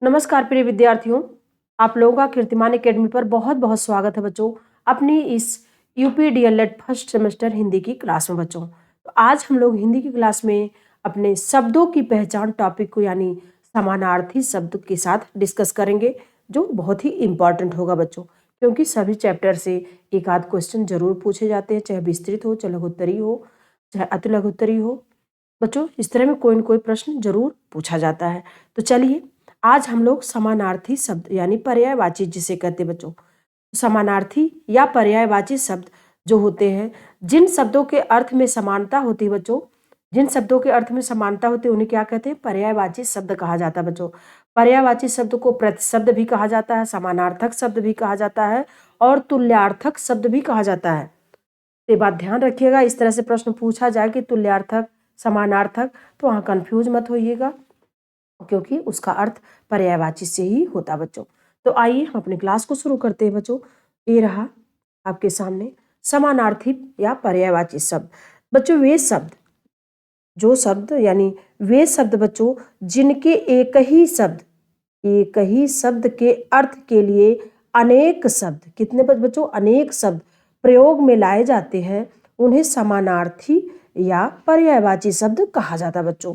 नमस्कार प्रिय विद्यार्थियों, आप लोगों का कीर्तिमान एकेडमी पर बहुत बहुत स्वागत है बच्चों। अपनी इस UP DElEd first semester Hindi की क्लास में बच्चों, तो आज हम लोग हिंदी की क्लास में अपने शब्दों की पहचान टॉपिक को यानी समानार्थी शब्द के साथ डिस्कस करेंगे, जो बहुत ही इंपॉर्टेंट होगा बच्चों, क्योंकि सभी चैप्टर से एक आध क्वेश्चन जरूर पूछे जाते हैं, चाहे विस्तृत हो, चाहे लघुत्तरी हो, चाहे अति लघुत्तरी हो। बच्चों, इस तरह में कोई न कोई प्रश्न जरूर पूछा जाता है। तो चलिए, आज हम लोग समानार्थी शब्द यानी पर्यायवाची जिसे कहते हैं बच्चों, समानार्थी या पर्यायवाची शब्द जो होते हैं, जिन शब्दों के अर्थ में समानता होती है बच्चों, जिन शब्दों के अर्थ में समानता होती है उन्हें क्या कहते हैं? पर्यायवाची शब्द कहा जाता है बच्चों। पर्यायवाची शब्द को प्रतिशब्द भी कहा जाता है, समानार्थक शब्द भी कहा जाता है और तुल्यार्थक शब्द भी कहा जाता है। ये बात ध्यान रखिएगा, इस तरह से प्रश्न पूछा जाए कि तुल्यार्थक, समानार्थक, तो वहां कंफ्यूज मत होइएगा, क्योंकि उसका अर्थ पर्यायवाची से ही होता बच्चों। तो आइए हम अपनी क्लास को शुरू करते हैं बच्चों। ये रहा आपके सामने समानार्थी या पर्यायवाची शब्द। बच्चों, वे शब्द, जो शब्द यानी वे शब्द बच्चों जिनके एक ही शब्द के अर्थ के लिए अनेक शब्द, कितने बच्चों? अनेक शब्द प्रयोग में लाए जाते हैं, उन्हें समानार्थी या पर्यायवाची शब्द कहा जाता है बच्चों।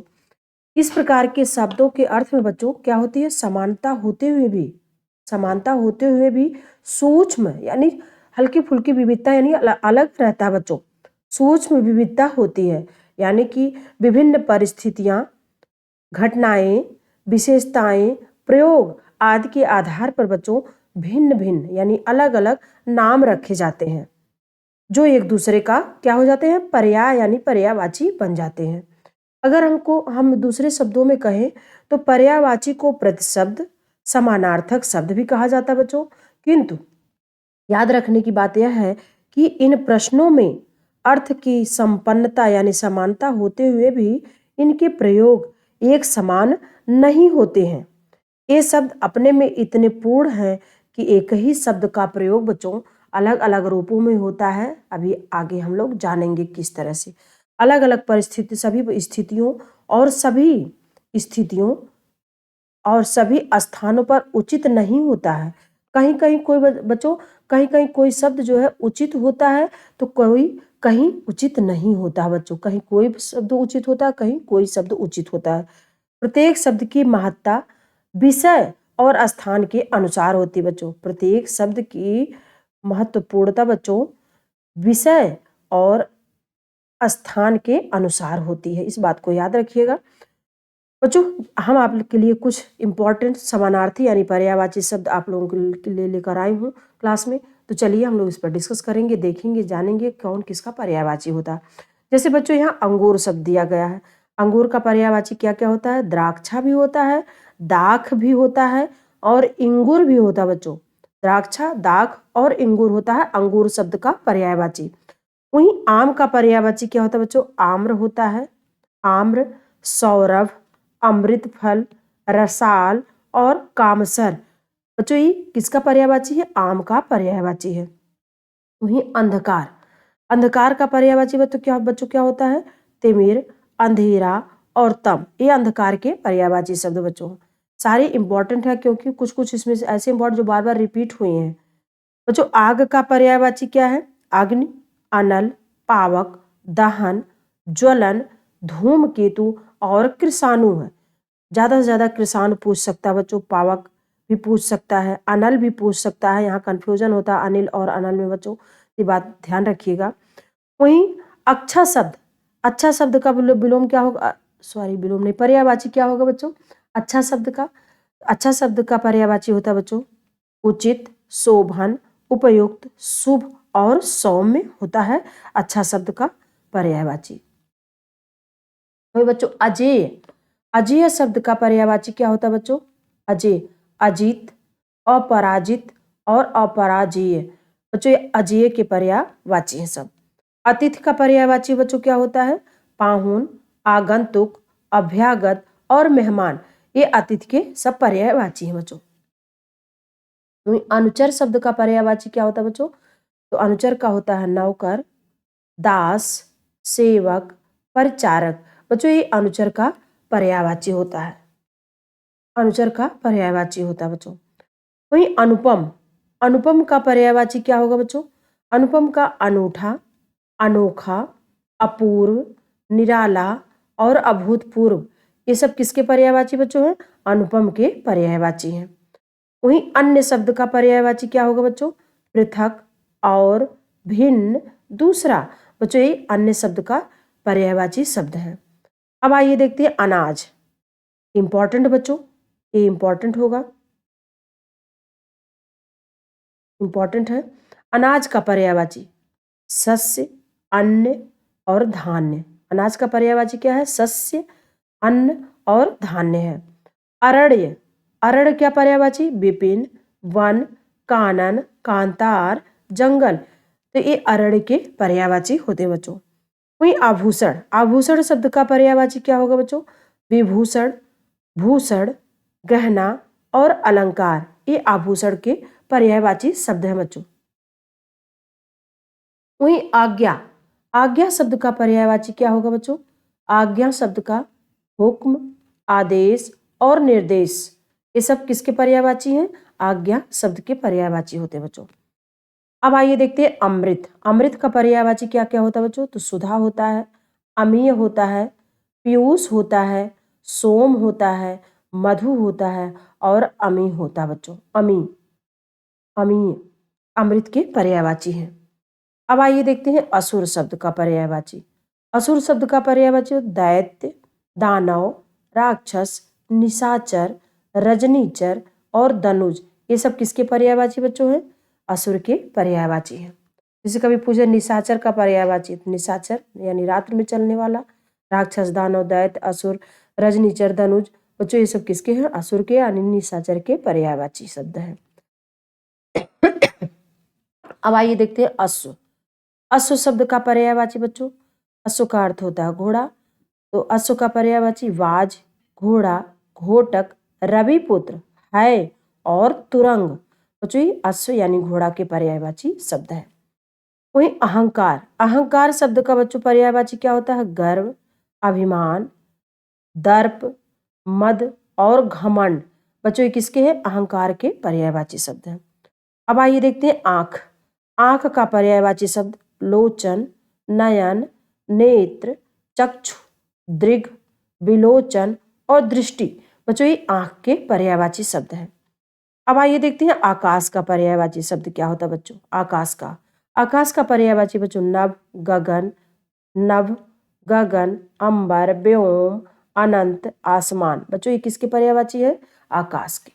इस प्रकार के शब्दों के अर्थ में बच्चों क्या होती है? समानता होते हुए भी सूक्ष्म यानी हल्की फुल्की विविधता यानी अलग रहता है बच्चों। सूक्ष्म विविधता होती है, यानी कि विभिन्न परिस्थितियां, घटनाएं, विशेषताएं, प्रयोग आदि के आधार पर बच्चों भिन्न भिन्न यानी अलग अलग नाम रखे जाते हैं, जो एक दूसरे का क्या हो जाते हैं? पर्याय यानी पर्यायवाची बन जाते हैं। अगर हम दूसरे शब्दों में कहें तो पर्यायवाची को प्रतिशब्द, समानार्थक शब्द भी कहा जाता है बच्चों। किंतु याद रखने की बात यह है कि इन प्रश्नों में अर्थ की संपन्नता यानी समानता होते हुए भी इनके प्रयोग एक समान नहीं होते हैं। ये शब्द अपने में इतने पूर्ण हैं कि एक ही शब्द का प्रयोग बच्चों अलग अलग रूपों में होता है। अभी आगे हम लोग जानेंगे किस तरह से अलग अलग परिस्थिति, सभी स्थितियों और सभी स्थानों पर उचित नहीं होता है। कहीं कहीं कोई बच्चों, कहीं कहीं कोई शब्द जो है उचित होता है, तो कोई कहीं उचित नहीं होता है बच्चों। कहीं कोई शब्द उचित होता है, कहीं कोई शब्द उचित होता है। प्रत्येक शब्द की महत्ता विषय और स्थान के अनुसार होती है बच्चों। प्रत्येक शब्द की महत्वपूर्णता बच्चों विषय और स्थान के अनुसार होती है, इस बात को याद रखिएगा बच्चों। हम आप लोग के लिए कुछ इंपॉर्टेंट समानार्थी यानी पर्यायवाची शब्द आप लोगों के लिए लेकर आई हूँ क्लास में। तो चलिए हम लोग इस पर डिस्कस करेंगे, देखेंगे, जानेंगे कौन किसका पर्यायवाची होता है। जैसे बच्चों यहाँ अंगूर शब्द दिया गया है। अंगूर का पर्यायवाची क्या क्या होता है? द्राक्षा भी होता है, दाख भी होता है और इंगूर भी होता है बच्चों। द्राक्षा, दाख और इंगूर होता है अंगूर शब्द का पर्यायवाची। वहीं आम का पर्यायवाची क्या होता है बच्चों? आम्र होता है। आम्र, सौरभ, अमृत फल, रसाल और कामसर। बच्चों ये किसका पर्यायवाची है? आम का पर्यायवाची है। वहीं अंधकार, अंधकार का पर्यायवाची बच्चों क्या होता है? तिमिर, अंधेरा और तम। ये अंधकार के पर्यायवाची शब्द बच्चों सारे इंपॉर्टेंट है, क्योंकि कुछ कुछ इसमें से ऐसे इंपॉर्टेंट जो बार बार रिपीट हुए हैं बच्चों। आग का पर्यायवाची क्या है? अग्नि, अनल, पावक, दहन, ज्वलन, धूमकेतु और कृषाणु है। ज्यादा से ज्यादा कृषाणु पूछ सकता है बच्चों, पावक भी पूछ सकता है, अनल भी पूछ सकता है। यहाँ कंफ्यूजन होता है अनिल और अनल में बच्चों, ये बात ध्यान रखिएगा। वहीं अच्छा शब्द, अच्छा शब्द का विलोम क्या होगा? सॉरी, विलोम नहीं, पर्यायवाची क्या होगा बच्चों? अच्छा शब्द का पर्यायवाची होता है बच्चों उचित, शोभन, उपयुक्त, शुभ और सौम्य होता है अच्छा शब्द का पर्यायवाची। वही बच्चों अजेय, अजेय शब्द का पर्यायवाची क्या होता है बच्चों? अजेय, अजीत, अपराजित और अपराजेय। बच्चों ये अजेय के पर्यायवाची हैं सब। अतिथि का पर्यायवाची बच्चों क्या होता है? पाहुन, आगंतुक, अभ्यागत और मेहमान। ये अतिथि के सब पर्यायवाची हैं बच्चों। अनुचर शब्द का पर्यायवाची क्या होता है बच्चों? तो अनुचर का होता है नौकर, दास, सेवक, परिचारक। बच्चों ये अनुचर का पर्यायवाची होता है। अनुचर का पर्यायवाची होता है बच्चों। वहीं अनुपम, अनुपम का पर्यायवाची क्या होगा बच्चों? अनुपम का अनूठा, अनोखा, अपूर्व, निराला और अभूतपूर्व, ये सब किसके पर्यायवाची बच्चों हैं? अनुपम के पर्यायवाची हैं। वहीं अन्य शब्द का पर्यायवाची क्या होगा बच्चों? पृथक, और, भिन्न, दूसरा। बच्चों ये अन्य शब्द का पर्यायवाची शब्द है। अब आइए देखते हैं अनाज। इंपॉर्टेंट बच्चों, ये इंपॉर्टेंट होगा, इंपॉर्टेंट है। अनाज का पर्यायवाची सस्य, अन्न और धान्य। अनाज का पर्यायवाची क्या है? सस्य, अन्न और धान्य है। अरण्य, अरण्य क्या पर्यायवाची? विपिन, वन, कानन, कांतार, जंगल। तो ये अरण्य के पर्यायवाची होते हैं बच्चों। वहीं आभूषण, आभूषण शब्द का पर्यायवाची क्या होगा बच्चों? विभूषण, भूषण, गहना और अलंकार, ये आभूषण के पर्यायवाची शब्द हैं बच्चों। वहीं आज्ञा, आज्ञा शब्द का पर्यायवाची क्या होगा बच्चों? आज्ञा शब्द का हुक्म, आदेश और निर्देश, ये सब किसके पर्यायवाची हैं? आज्ञा शब्द के पर्यायवाची होते हैं बच्चों। अब आइए देखते हैं अमृत। अमृत का पर्यायवाची क्या क्या होता है बच्चों? तो सुधा होता है, अमीय होता है, पीयूष होता है, सोम होता है, मधु होता है और अमी होता है बच्चों। अमी, अमीय अमृत के पर्यायवाची हैं। अब आइए देखते हैं असुर शब्द का पर्यायवाची। असुर शब्द का पर्यायवाची दैत्य, दानव, राक्षस, निशाचर, रजनीचर और दनुज, ये सब किसके पर्यायवाची बच्चों हैं? असुर के पर्यायवाची हैं। जैसे कभी पूछे निशाचर का पर्यायवाची, तो निशाचर यानी रात्र में चलने वाला, राक्षस, दानव, दैत्य, असुर, रजनीचर, दनुज, बच्चों ये सब किसके हैं? असुर के यानी निशाचर के पर्यायवाची शब्द हैं। अब आइए देखते हैं अश्व। अश्व शब्द का पर्यायवाची बच्चों, अश्व का अर्थ होता है घोड़ा, तो अश्व का पर्यायवाची वाज, घोड़ा, घोटक, रविपुत्र, है और तुरंग। बच्चों ये अश्व यानी घोड़ा के पर्यायवाची शब्द है। वहीं अहंकार, अहंकार शब्द का बच्चों पर्यायवाची क्या होता है? गर्व, अभिमान, दर्प, मद और घमंड। बच्चों ये किसके हैं? अहंकार के पर्यायवाची शब्द हैं। अब आइए देखते हैं आंख। आंख का पर्यायवाची शब्द लोचन, नयन, नेत्र, चक्षु, दृग, विलोचन और दृष्टि। बच्चों ये आंख के पर्यायवाची शब्द हैं। अब आइए देखते हैं आकाश का पर्यायवाची शब्द क्या होता है बच्चों? आकाश का, आकाश का पर्यायवाची बच्चों नभ, गगन, नभ, गगन, अंबर, व्योम, अनंत, आसमान। बच्चों ये किसके पर्यायवाची है? आकाश के।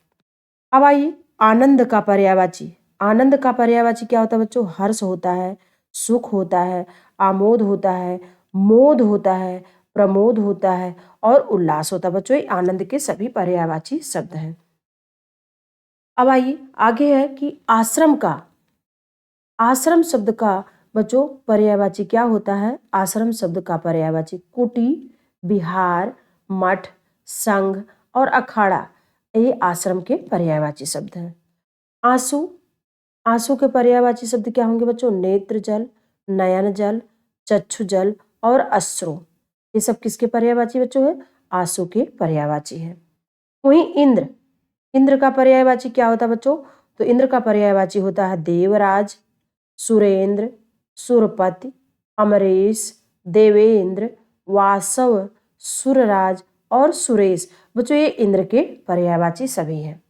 अब आइए आनंद का पर्यायवाची। आनंद का पर्यायवाची क्या होता है बच्चों? हर्ष होता है, सुख होता है, आमोद होता है, मोद होता है, प्रमोद होता है और उल्लास होता है। बच्चों ये आनंद के सभी पर्यायवाची शब्द हैं। अब आइए आगे है कि आश्रम का, आश्रम शब्द का बच्चों पर्यायवाची क्या होता है? आश्रम शब्द का पर्यायवाची कुटी, विहार, मठ, संघ और अखाड़ा, ये आश्रम के पर्यायवाची शब्द हैं। आंसू, आंसू के पर्यायवाची शब्द क्या होंगे बच्चों? नेत्र जल, नयन जल, चक्षु जल और अश्रु, ये सब किसके पर्यायवाची बच्चों हैं? आंसू के पर्यायवाची हैं। वहीं इंद्र, इंद्र का पर्यायवाची क्या होता है बच्चों? तो इंद्र का पर्यायवाची होता है देवराज, सुरेंद्र, सुरपति, अमरेश, देवेंद्र, वासव, सुरराज और सुरेश। बच्चों ये इंद्र के पर्यायवाची सभी हैं।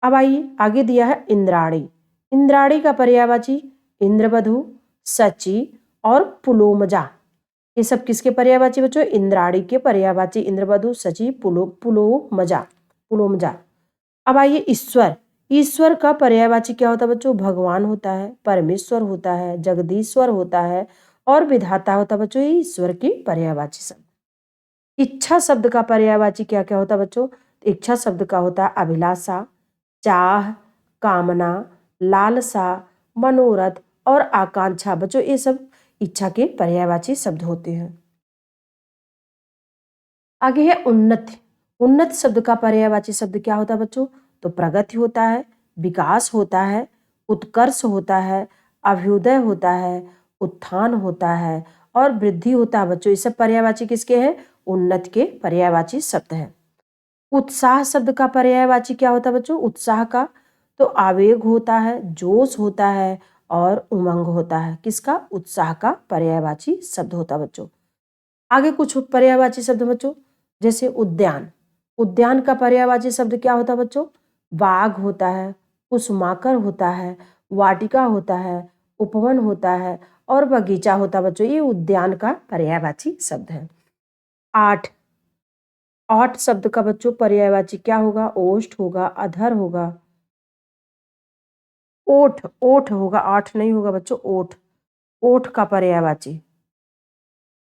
अब आइए आगे दिया है इंद्राणी। इंद्राणी का पर्यायवाची इंद्रवधु, सची और पुलोमजा, ये सब किसके पर्यायवाची बच्चों? इंद्राणी के पर्यायवाची इंद्रवधु, सची, पुलोमजा, पुलोमजा। अब आइए ईश्वर। ईश्वर का पर्यायवाची क्या होता है बच्चों? भगवान होता है, परमेश्वर होता है, जगदीश्वर होता है और विधाता होता है। बच्चों ये ईश्वर की पर्यायवाची शब्द। इच्छा शब्द का पर्यायवाची क्या क्या होता है बच्चों? इच्छा शब्द का होता है अभिलाषा, चाह, कामना, लालसा, मनोरथ और आकांक्षा। बच्चों ये सब इच्छा के पर्यायवाची शब्द होते हैं। आगे है उन्नति। उन्नति शब्द का पर्यायवाची शब्द क्या होता है बच्चों? तो प्रगति होता है, विकास होता है, उत्कर्ष होता है, अभ्युदय होता है, उत्थान होता है और वृद्धि होता है। बच्चों ये सब पर्यायवाची किसके हैं? उन्नति के पर्यायवाची शब्द हैं। उत्साह शब्द का पर्यायवाची क्या होता है बच्चों? उत्साह का तो आवेग होता है, जोश होता है और उमंग होता है। किसका? उत्साह का पर्यायवाची शब्द होता है बच्चों। आगे कुछ पर्यायवाची शब्द बच्चों, जैसे उद्यान। उद्यान का पर्यायवाची शब्द क्या होता है बच्चों? बाग होता है, कुसुमाकर होता है, वाटिका होता है, उपवन होता है और बगीचा होता है बच्चों। ये उद्यान का पर्यायवाची शब्द है। आठ ओठ शब्द का बच्चों पर्यायवाची क्या होगा? ओष्ठ होगा, अधर होगा, ओठ ओठ होगा, आठ नहीं होगा बच्चों, ओठ। ओठ का पर्यायवाची,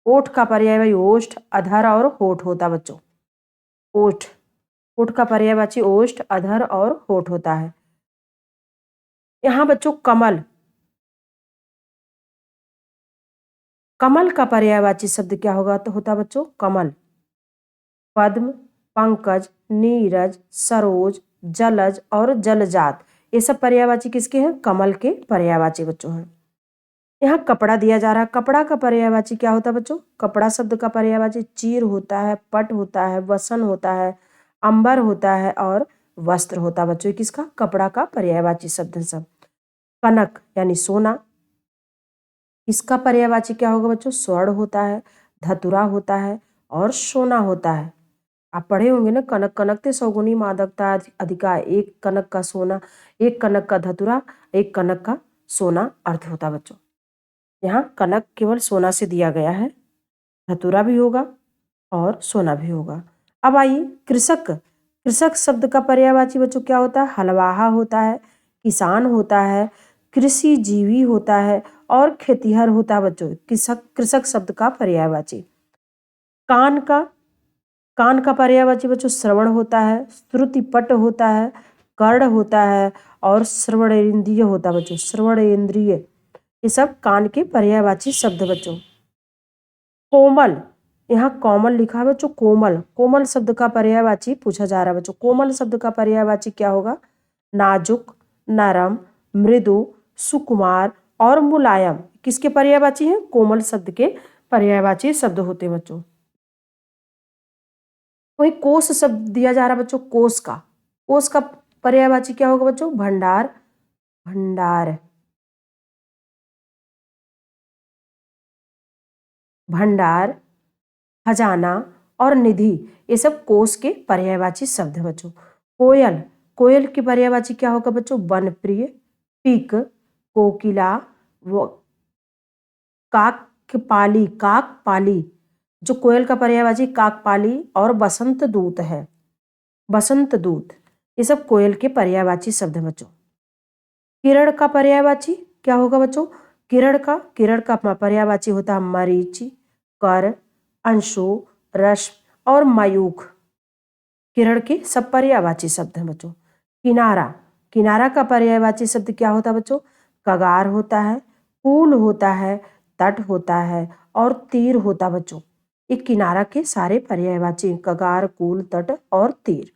ओठ का पर्यायवाची ओष्ठ, अधर और होठ होता बच्चों। ओठ, ओठ का पर्यायवाची ओष्ठ, अधर और होठ होता है। यहाँ बच्चों कमल, कमल का पर्यायवाची शब्द क्या होगा? तो होता बच्चों कमल। पद्म, पंकज, नीरज, सरोज, जलज और जलजात, ये सब पर्यायवाची किसके हैं? कमल के पर्यायवाची बच्चों हैं। यहाँ कपड़ा दिया जा रहा है। कपड़ा का पर्यायवाची क्या होता है बच्चों? कपड़ा शब्द का पर्यायवाची चीर होता है, पट होता है, वसन होता है, अंबर होता है और वस्त्र होता है बच्चों। किसका? कपड़ा का पर्यायवाची शब्द है सब। कनक यानी सोना, इसका पर्यायवाची क्या होगा बच्चों? स्वर्ण होता है, धतुरा होता है और सोना होता है। आप पढ़े होंगे ना, कनक कनकते सौगुनी मादकता अधिका, एक कनक का सोना, एक कनक का धतुरा, एक कनक का सोना अर्थ होता है बच्चों। यहाँ कनक केवल सोना से दिया गया है, धतूरा भी होगा और सोना भी होगा। अब आइए कृषक, कृषक शब्द का पर्यायवाची बच्चों क्या होता है? हलवाहा होता है, किसान होता है, कृषि जीवी होता है और खेतिहर होता है बच्चों। कृषक, कृषक शब्द का पर्यायवाची। कान का, कान का पर्यायवाची बच्चों श्रवण होता है, श्रुतिपट होता है, कर्ण होता है और श्रवणेन्द्रिय होता है बच्चों। श्रवणेन्द्रिय, ये सब कान के पर्यायवाची शब्द बच्चों। कोमल, यहाँ कोमल लिखा है बच्चों, कोमल। कोमल शब्द का पर्यायवाची पूछा जा रहा है बच्चों। कोमल शब्द का पर्यायवाची क्या होगा? नाजुक, नरम, मृदु, सुकुमार और मुलायम, किसके पर्यायवाची हैं? कोमल शब्द के पर्यायवाची शब्द होते हैं बच्चों। वही कोष शब्द दिया जा रहा है बच्चों, कोष का। कोष का पर्यायवाची क्या होगा बच्चों? भंडार, भंडार, भंडार, खजाना और निधि, ये सब कोष के पर्यायवाची शब्द हैं बच्चों। कोयल, कोयल की पर्यायवाची क्या होगा बच्चों? वनप्रिय, पीक, कोकिला, काकपाली, काकपाली, जो कोयल का पर्यायवाची काकपाली और बसंत दूत है, बसंत दूत, ये सब कोयल के पर्यायवाची शब्द हैं बच्चों। किरण का पर्यायवाची क्या होगा बच्चों? किरण का पर्यायवाची होता है मरीचि, कर, अंशु, रश्म और मयूख। किरण के सब पर्यायवाची शब्द हैं बच्चों। किनारा, किनारा का पर्यायवाची शब्द क्या होता है बच्चों? कगार होता है, पुल होता है, तट होता है और तीर होता है बच्चों। ये किनारा के सारे पर्यायवाची, कगार, कुल, तट और तीर।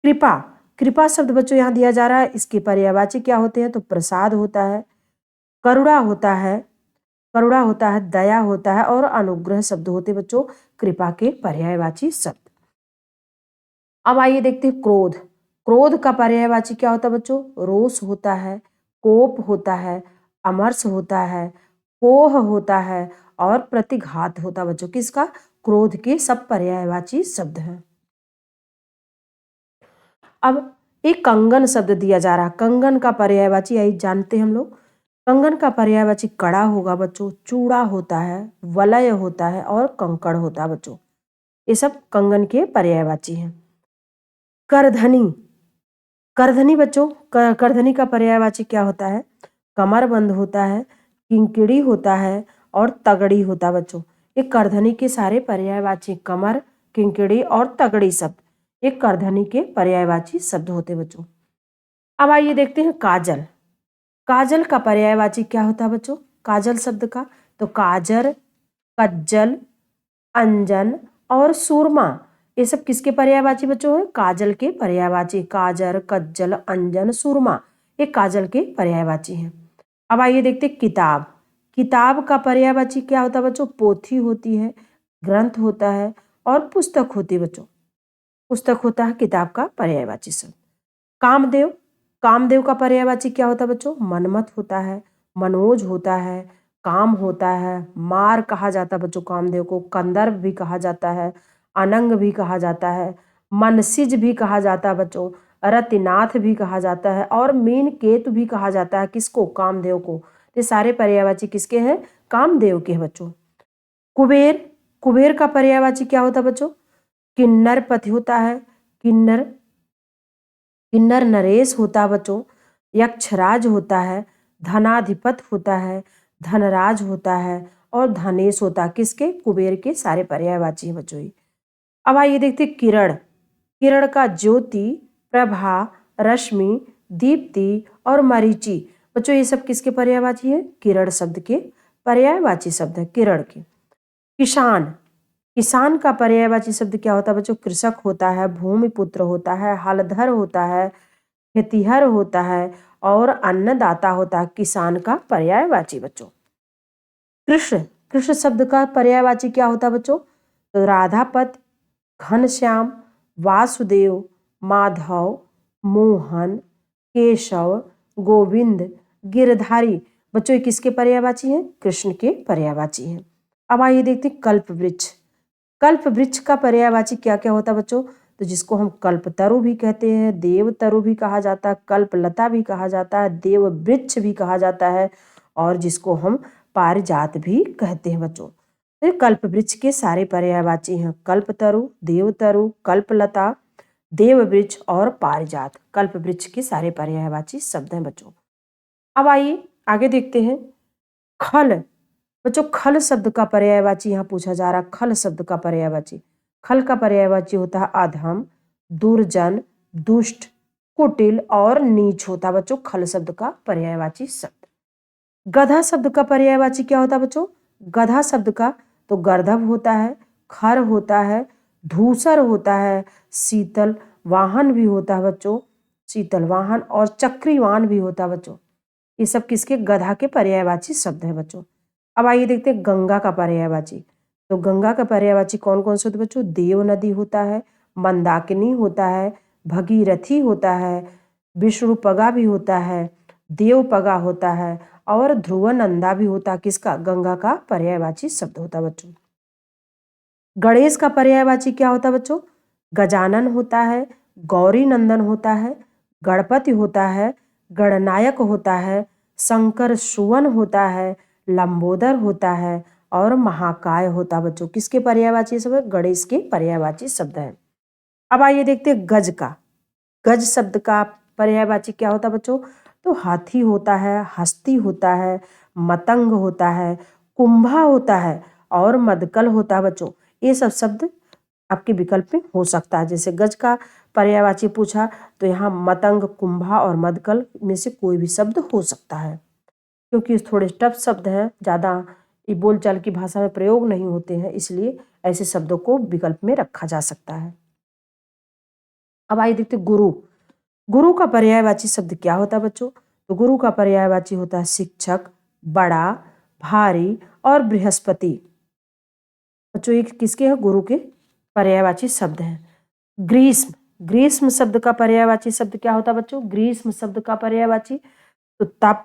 कृपा, कृपा शब्द बच्चों यहाँ दिया जा रहा है, इसके पर्यायवाची क्या होते हैं? तो प्रसाद होता है, करुणा होता है, करुणा होता है, दया होता है और अनुग्रह शब्द होते बच्चों कृपा के पर्यायवाची शब्द। अब आइए देखते हैं क्रोध। क्रोध का पर्यायवाची क्या होता है बच्चों? रोष होता है, कोप होता है, अमर्ष होता है, कोह होता है और प्रतिघात होता है बच्चों। किसका? क्रोध के सब पर्यायवाची शब्द हैं। अब एक कंगन शब्द दिया जा रहा है। कंगन का पर्यायवाची यही जानते हैं हम लोग। कंगन का पर्यायवाची कड़ा होगा बच्चों, चूड़ा होता है, वलय होता है और कंकड़ होता है बच्चों। ये सब कंगन के पर्यायवाची हैं। करधनी, करधनी बच्चों, करधनी का पर्यायवाची क्या होता है? कमरबंद होता है, किंकिड़ी होता है और तगड़ी होता है बच्चों। ये करधनी के सारे पर्यायवाची, कमर, किंकिड़ी और तगड़ी शब्द, ये करधनी के पर्यायवाची शब्द होते बच्चों। अब आइए देखते हैं काजल। काजल का पर्यायवाची क्या होता है बच्चों? काजल शब्द का तो काजर, कज्जल, अंजन और सूरमा, ये सब किसके पर्यायवाची बच्चों हैं? काजल के पर्यायवाची। काजर, कज्जल, अंजन, सूरमा, ये काजल के पर्यायवाची हैं। अब आइए देखते हैं किताब। किताब का पर्यायवाची क्या होता है बच्चों? पोथी होती है, ग्रंथ होता है और पुस्तक होती है बच्चों। पुस्तक होता है किताब का पर्यायवाची शब्द। कामदेव, कामदेव का पर्यायवाची क्या होता है बच्चों? मनमत होता है, मनोज होता है, काम होता है, मार कहा जाता है बच्चों कामदेव को, कंदर्प भी कहा जाता है, अनंग भी कहा जाता है, मनसिज भी कहा जाता है बच्चों, रतिनाथ भी कहा जाता है और मीन केतु भी कहा जाता है। किसको? कामदेव को। ये सारे पर्यायवाची किसके हैं? कामदेव के हैं बच्चों। कुबेर, कुबेर का पर्यायवाची क्या होता है बच्चों? किन्नर पति होता है, किन्नर, किन्नर नरेश होता है बच्चों, यक्षराज होता है, धनाधिपत होता है, धनराज होता है और धनेश होता है। किसके? कुबेर के सारे पर्यायवाची हैं बच्चों। अब आइए देखते हैं किरण। किरण का ज्योति, प्रभा, रश्मि, दीप्ति और मरीचि। बच्चों ये सब किसके पर्यायवाची है? किरण शब्द के पर्यायवाची शब्द है किरण के। किसान, किसान का पर्यायवाची शब्द क्या होता है बच्चों? कृषक होता है, भूमिपुत्र होता है, हलधर होता है, खेतिहर होता है और अन्नदाता होता है। किसान का पर्यायवाची बच्चों। कृष्ण, कृष्ण शब्द का पर्यायवाची क्या होता है बच्चों? तो राधापत, घनश्याम, वासुदेव, माधव, मोहन, केशव, गोविंद, गिरधारी। बच्चों ये किसके पर्यायवाची हैं? कृष्ण के पर्यायवाची हैं। अब आइए देखते हैं कल्प वृक्ष। कल्प वृक्ष का पर्यायवाची क्या क्या होता है बच्चों? तो जिसको हम कल्पतरु भी कहते हैं, देवतरु भी कहा जाता है, कल्पलता भी कहा जाता है, देव वृक्ष भी कहा जाता है और जिसको हम पारिजात भी कहते हैं बच्चों। तो कल्प वृक्ष के सारे पर्यायवाची हैं कल्पतरु, देवतरु, कल्पलता, देव वृक्ष और पारिजात। कल्प वृक्ष के सारे पर्यायवाची शब्द हैं बच्चों। अब आइए आगे देखते हैं खल। बच्चों खल शब्द का पर्यायवाची यहाँ पूछा जा रहा है। खल शब्द का पर्यायवाची, खल का पर्यायवाची होता है अधम, दुर्जन, दुष्ट, कुटिल और नीच होता है बच्चों खल शब्द का पर्यायवाची शब्द। गधा शब्द का पर्यायवाची क्या होता है बच्चों? गधा शब्द का तो गर्दभ होता है, खर होता है, धूसर होता है, शीतल वाहन भी होता है बच्चों, शीतल वाहन और चक्रीवान भी होता है बच्चों। ये सब किसके? गधा के पर्यायवाची शब्द है बच्चों। अब आइए देखते हैं गंगा का पर्यायवाची। तो गंगा का पर्यायवाची कौन कौन से होते हैं बच्चों? देव नदी होता है, मंदाकिनी होता है, भगीरथी होता है, विष्णुपगा भी होता है, देवपगा होता है और ध्रुवनंदा भी होता है। किसका? गंगा का पर्यायवाची शब्द होता है बच्चों। गणेश का पर्यायवाची क्या होता है बच्चों? गजानन होता है, गौरी नंदन होता है, गणपति होता है, गणनायक होता है, शंकर सुवन होता है, लंबोदर होता है और महाकाय होता है बच्चों। किसके पर्यायवाची शब्द है? गणेश के पर्यायवाची शब्द है। अब आइए देखते हैं गज का। गज शब्द का पर्यायवाची क्या होता है बच्चों? तो हाथी होता है, हस्ती होता है, मतंग होता है, कुंभा होता है और मदकल होता है बच्चों। ये सब शब्द आपके विकल्प में हो सकता है। जैसे गज का पर्यायवाची पूछा तो यहाँ मतंग, कुंभा और मदकल में से कोई भी शब्द हो सकता है। क्योंकि थोड़े टफ शब्द हैं, ज़्यादा ये बोलचाल की भाषा में प्रयोग नहीं होते हैं, इसलिए ऐसे शब्दों को विकल्प में रखा जा सकता है। अब आइए देखते गुरु। गुरु का पर्यायवाची शब्द क्या होता है बच्चों? तो गुरु का पर्यायवाची होता है शिक्षक, बड़ा, भारी और बृहस्पति। बच्चों ये किसके हैं? गुरु के पर्यायवाची शब्द हैं। ग्रीष्म, ग्रीष्म शब्द का पर्यायवाची शब्द क्या होता है बच्चों? ग्रीष्म शब्द का पर्यायवाची तो तप,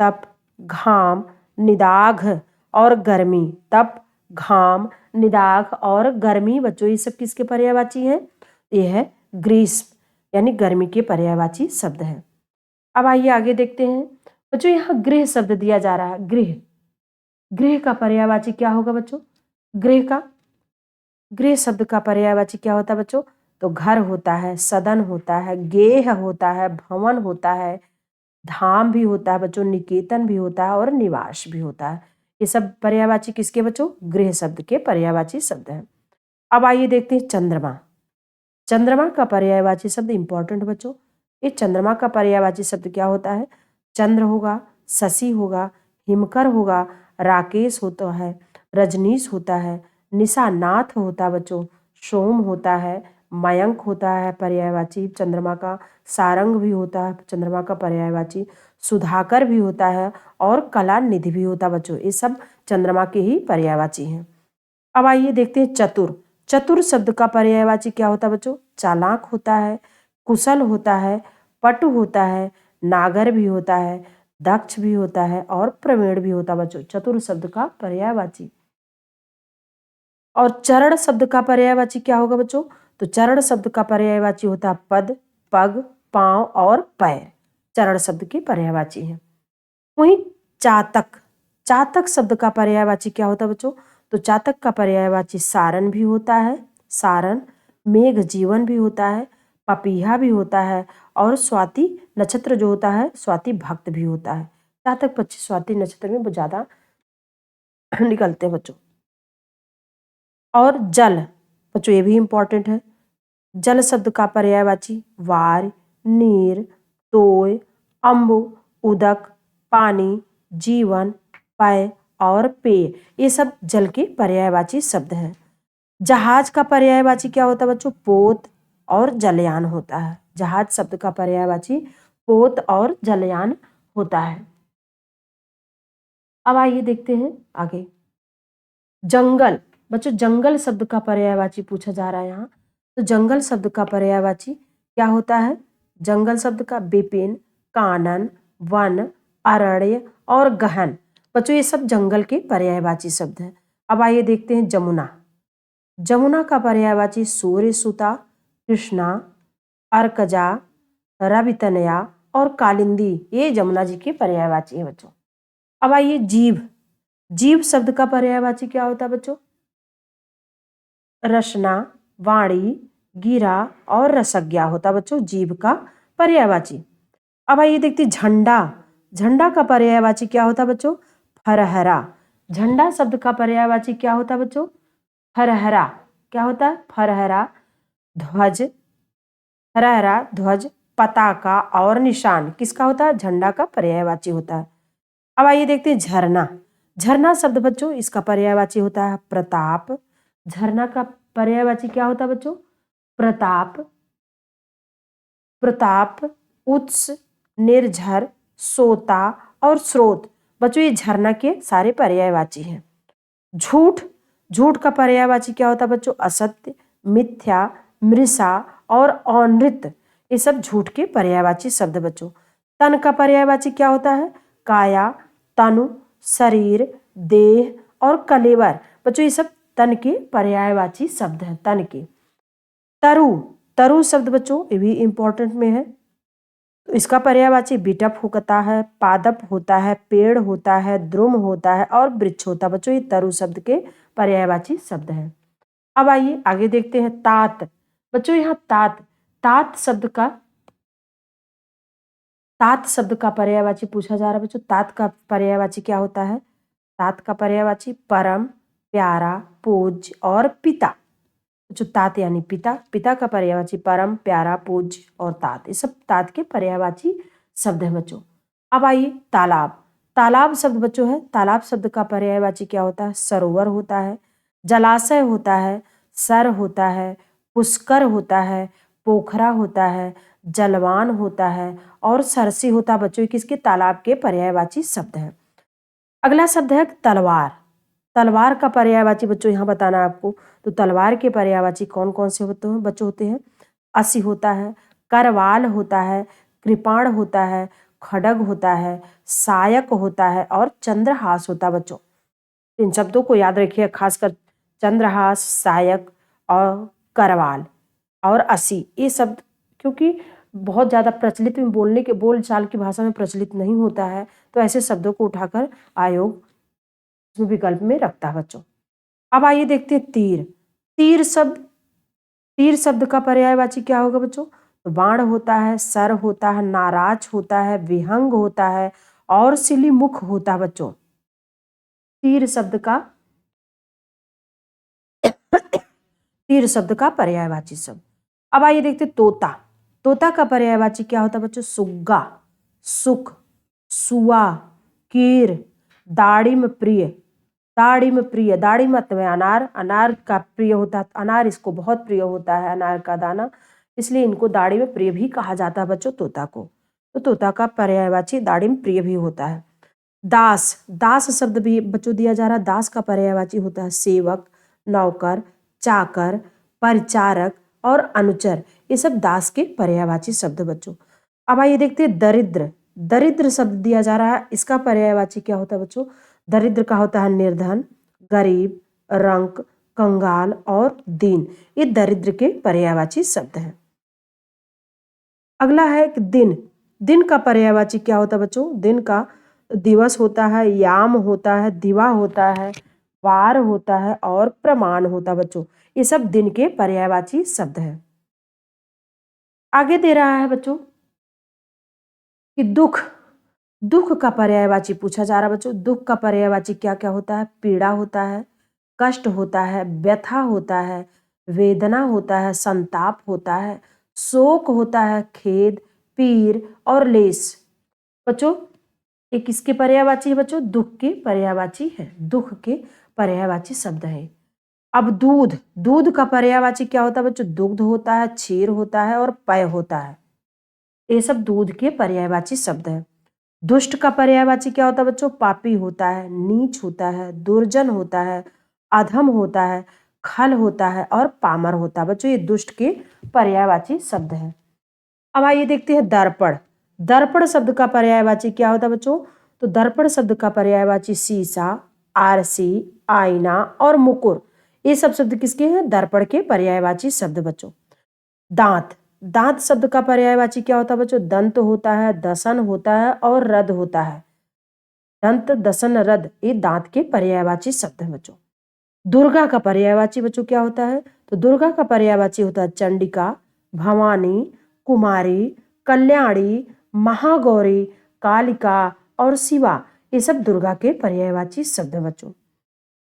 तप, घाम, निदाघ और गर्मी। तप, घाम, निदाघ और गर्मी। बच्चों ये सब किसके पर्यायवाची हैं? ये है ग्रीष्म यानी गर्मी के पर्यायवाची शब्द है। अब आइए आगे देखते हैं बच्चों, यहाँ गृह शब्द दिया जा रहा है। गृह, गृह का पर्यायवाची क्या होगा बच्चों? गृह का, गृह शब्द का पर्यायवाची क्या होता है बच्चों? तो घर होता है, सदन होता है, गेह होता है, भवन होता है, धाम भी होता है बच्चों, निकेतन भी होता है और निवास भी होता है। ये सब पर्यायवाची किसके बच्चों? गृह शब्द के पर्यायवाची शब्द हैं। अब आइए देखते हैं चंद्रमा। चंद्रमा का पर्यायवाची शब्द इंपॉर्टेंट बच्चों। ये चंद्रमा का पर्यायवाची शब्द क्या होता है? चंद्र होगा, शशि होगा, हिमकर होगा, राकेश होता है, रजनीश होता है, निशानाथ होता है बच्चों, सोम होता है, मयंक होता है पर्यायवाची चंद्रमा का, सारंग भी होता है चंद्रमा का पर्यायवाची, सुधाकर भी होता है और कलानिधि भी होता है बच्चों। ये सब चंद्रमा के ही पर्यायवाची हैं। अब आइए देखते हैं चतुर। चतुर शब्द का पर्यायवाची क्या होता है बच्चों? चालाक होता है, कुशल होता है, पटु होता है, नागर भी होता है, दक्ष भी होता है और प्रवीण भी होता है बच्चों, चतुर शब्द का पर्यायवाची। और चरण शब्द का पर्यायवाची क्या होगा बच्चों? तो चरण शब्द का पर्यायवाची होता है पद, पग, पांव और पैर, चरण शब्द के पर्यायवाची है। वहीं चातक, चातक शब्द का पर्यायवाची क्या होता है बच्चों? तो चातक का पर्यायवाची सारन भी होता है, सारन, मेघ जीवन भी होता है, पपीहा भी होता है और स्वाति नक्षत्र जो होता है स्वाति भक्त भी होता है। चातक पक्षी स्वाति नक्षत्र में बहुत ज्यादा निकलते हैं बच्चों। और जल बच्चों ये भी इंपॉर्टेंट है। जल शब्द का पर्यायवाची वार, नीर, तोय, अम्बु, उदक, पानी, जीवन, पय और पेय, ये सब जल के पर्यायवाची शब्द हैं। जहाज का पर्यायवाची क्या होता है बच्चों? पोत और जलयान होता है। जहाज शब्द का पर्यायवाची पोत और जलयान होता है। अब आइए देखते हैं आगे। जंगल बच्चों, जंगल शब्द का पर्यायवाची पूछा जा रहा है यहाँ। तो जंगल शब्द का पर्यायवाची क्या होता है? जंगल शब्द का विपिन, कानन, वन, अरण्य और गहन, बच्चों ये सब जंगल के पर्यायवाची शब्द हैं। अब आइए देखते हैं जमुना। जमुना का पर्यायवाची सूर्य सुता, कृष्णा, अर्कजा, रवितनया और कालिंदी, ये जमुना जी के पर्यायवाची है बच्चों। अब आइए जीभ। जीभ शब्द का पर्यायवाची क्या होता है बच्चों? रसना, वाणी, गिरा और रसज्ञा होता बच्चों जीभ का पर्यायवाची। अब आइए देखते हैं झंडा। झंडा का पर्यायवाची क्या होता बच्चों? फरहरा। झंडा शब्द का पर्यायवाची क्या होता बच्चों? फरहरा। क्या होता है? फरहरा। ध्वज, फरहरा, ध्वज, पताका और निशान किसका होता है? झंडा का पर्यायवाची होता है। अब आइए देखते हैं झरना। झरना शब्द बच्चों इसका पर्यायवाची होता है प्रताप। झरना का पर्यायवाची क्या होता है बच्चों? प्रताप, प्रताप, उत्स, निर्झर, सोता और स्रोत, बच्चों ये झरना के सारे पर्यायवाची हैं। झूठ, झूठ का पर्यायवाची क्या होता है बच्चों? असत्य, मिथ्या, मृषा और अनृत, ये सब झूठ के पर्यायवाची शब्द बच्चों। तन का पर्यायवाची क्या होता है? काया, तनु, शरीर, देह और कलेवर, बच्चों ये सब तन के पर्यायवाची शब्द हैं, तन के। तरु, तरु शब्द बच्चों ये भी इंपॉर्टेंट में है। तो इसका पर्यायवाची बिटप होता है, पादप होता है, पेड़ होता है, द्रुम होता है और वृक्ष होता है बच्चों, ये तरु शब्द के पर्यायवाची शब्द हैं। अब आइए आगे देखते हैं तात। बच्चों यहाँ तात, तात शब्द का पर्यायवाची पूछा जा रहा है बच्चों। तात का पर्यायवाची क्या होता है? तात का पर्यायवाची परम, प्यारा, पूज्य और पिता। जो तात यानी पिता, पिता का पर्यायवाची परम, प्यारा, पूज्य और तात, ये सब तात के पर्यायवाची शब्द हैं बच्चों। अब आइए तालाब। तालाब शब्द बच्चों है, तालाब शब्द का पर्यायवाची क्या होता है? सरोवर होता है, जलाशय होता है, सर होता है, पुष्कर होता है, पोखरा होता है, जलवान होता है और सरसी होता है बच्चों, किसके? तालाब के पर्यायवाची शब्द हैं। अगला शब्द है तलवार। तलवार का पर्यायवाची बच्चों यहाँ बताना है आपको। तो तलवार के पर्यायवाची कौन कौन से होते हैं बच्चों? होते हैं असी होता है, करवाल होता है, कृपाण होता है, खड्ग होता है, सायक होता है और चंद्रहास होता है बच्चों। इन शब्दों को याद रखिए, खासकर चंद्रहास, सायक और करवाल और असी, ये शब्द क्योंकि बहुत ज़्यादा प्रचलित में बोलने के बोल चाल की भाषा में प्रचलित नहीं होता है, तो ऐसे शब्दों को उठाकर आयोग विकल्प में रखता है बच्चों। अब आइए देखते हैं तीर। तीर शब्द का पर्यायवाची क्या होगा बच्चों? तो बाण होता है, सर होता है, नाराज होता है, विहंग होता है और सिलीमुख होता है बच्चों। तीर शब्द का पर्यायवाची शब्द। अब आइए देखते हैं तोता। तोता का पर्यायवाची क्या होता है बच्चों? सुग्गा, सुख, सुआ, कीर, दाड़िम प्रिय। दाड़िम प्रिय, दाड़िम मतलब अनार, अनार का प्रिय होता है, अनार इसको बहुत प्रिय होता है, अनार का दाना, इसलिए इनको दाड़िम प्रिय भी कहा जाता है बच्चों तोता को। तो तोता का पर्यायवाची दाड़िम प्रिय भी होता है। दास, दास शब्द भी बच्चों दिया जा रहा है। दास का पर्यायवाची होता है सेवक, नौकर, चाकर, परिचारक और अनुचर, ये सब दास के पर्यायवाची शब्द बच्चों। अब आइए देखते हैं दरिद्र। दरिद्र शब्द दिया जा रहा है, इसका पर्यायवाची क्या होता है बच्चों? दरिद्र का होता है निर्धन, गरीब, रंक, कंगाल और दीन। ये दरिद्र के पर्यायवाची शब्द हैं। अगला है कि दिन। दिन का पर्यायवाची क्या होता है बच्चों? दिन का दिवस होता है, याम होता है, दिवा होता है, वार होता है और प्रमाण होता है बच्चों। ये सब दिन के पर्यायवाची शब्द हैं। आगे दे रहा है बच्चों कि दुख। दुख का पर्यायवाची पूछा जा रहा है बच्चों। दुख का पर्यायवाची क्या क्या होता है? पीड़ा होता है, कष्ट होता है, व्यथा होता है, वेदना होता है, संताप होता है, शोक होता है, खेद, पीर और लेस। बच्चों ये किसके पर्यायवाची है बच्चों? दुख के पर्यायवाची है। दुख के पर्यायवाची शब्द है। अब दूध। दूध का पर्यायवाची क्या होता है बच्चों? दुग्ध होता है, क्षीर होता है और पेय होता है। ये सब दूध के पर्यायवाची शब्द है। दुष्ट का पर्यायवाची क्या होता है बच्चों? पापी होता है, नीच होता है, दुर्जन होता है, अधम होता है, खल होता है और पामर होता है। बच्चों ये दुष्ट के पर्यायवाची शब्द है। अब आइए देखते हैं दर्पण। दर्पण शब्द का पर्यायवाची क्या होता है बच्चों? तो दर्पण शब्द का पर्यायवाची शीशा, आरसी, आईना और मुकुर। ये सब शब्द किसके हैं? दर्पण के पर्यायवाची शब्द बच्चों। दांत। दांत शब्द का पर्यायवाची क्या होता है बच्चों? दंत होता है, दसन होता है और रद होता है। दंत, दसन, रद ये दांत के पर्यायवाची शब्द हैं बच्चों। दुर्गा का पर्यायवाची बच्चों क्या होता है? तो दुर्गा का पर्यायवाची होता है चंडिका, भवानी, कुमारी, कल्याणी, महागौरी, कालिका और शिवा। ये सब दुर्गा के पर्यायवाची शब्द हैं बच्चों।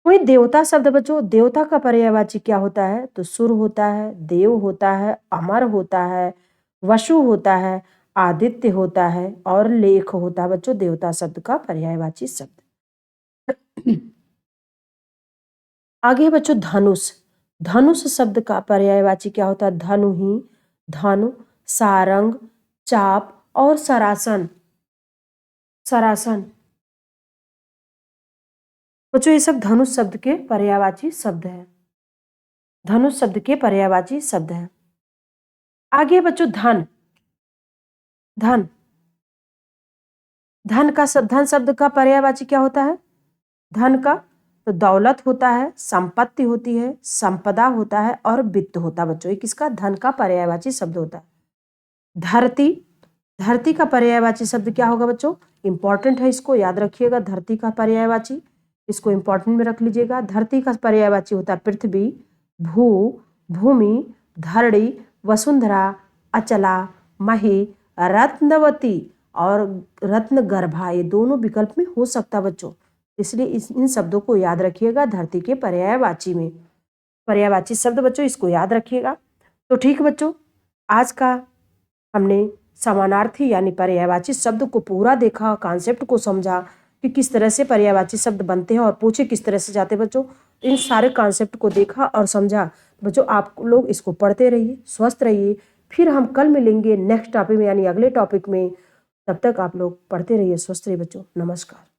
वही देवता शब्द बच्चों। देवता का पर्यायवाची क्या होता है? तो सुर होता है, देव होता है, अमर होता है, वसु होता है, आदित्य होता है और लेख होता है बच्चों। देवता शब्द का पर्यायवाची शब्द। आगे है बच्चों धनुष। धनुष शब्द का पर्यायवाची क्या होता है? धनुही, धनु, सारंग, चाप और सरासन। सरासन बच्चों ये सब धनुष शब्द के पर्यायवाची शब्द है। धनुष शब्द के पर्यायवाची शब्द है। आगे बच्चों धन। धन। धन शब्द का पर्यायवाची क्या होता है? धन का तो दौलत होता है, संपत्ति होती है, संपदा होता है और वित्त होता है बच्चों। ये किसका? धन का पर्यायवाची शब्द होता है। धरती। धरती का पर्यायवाची शब्द क्या होगा बच्चों? इंपॉर्टेंट है, इसको याद रखिएगा। धरती का पर्यायवाची इसको इंपॉर्टेंट में रख लीजिएगा। धरती का पर्यायवाची होता है पृथ्वी, भू, भूमि, धरणी, वसुंधरा, अचला, मही, रत्नवती और रत्नगर्भा। ये दोनों विकल्प में हो सकता है बच्चों, इसलिए इन शब्दों को याद रखिएगा। धरती के पर्यायवाची में पर्यायवाची शब्द बच्चों इसको याद रखिएगा। तो ठीक बच्चों, आज का हमने समानार्थी यानी पर्यायवाची शब्द को पूरा देखा, कॉन्सेप्ट को समझा कि किस तरह से पर्यायवाची शब्द बनते हैं और पूछे किस तरह से जाते बच्चों। इन सारे कॉन्सेप्ट को देखा और समझा बच्चों। आप लोग इसको पढ़ते रहिए, स्वस्थ रहिए। फिर हम कल मिलेंगे नेक्स्ट टॉपिक में यानी अगले टॉपिक में। तब तक आप लोग पढ़ते रहिए, स्वस्थ रहिए बच्चों। नमस्कार।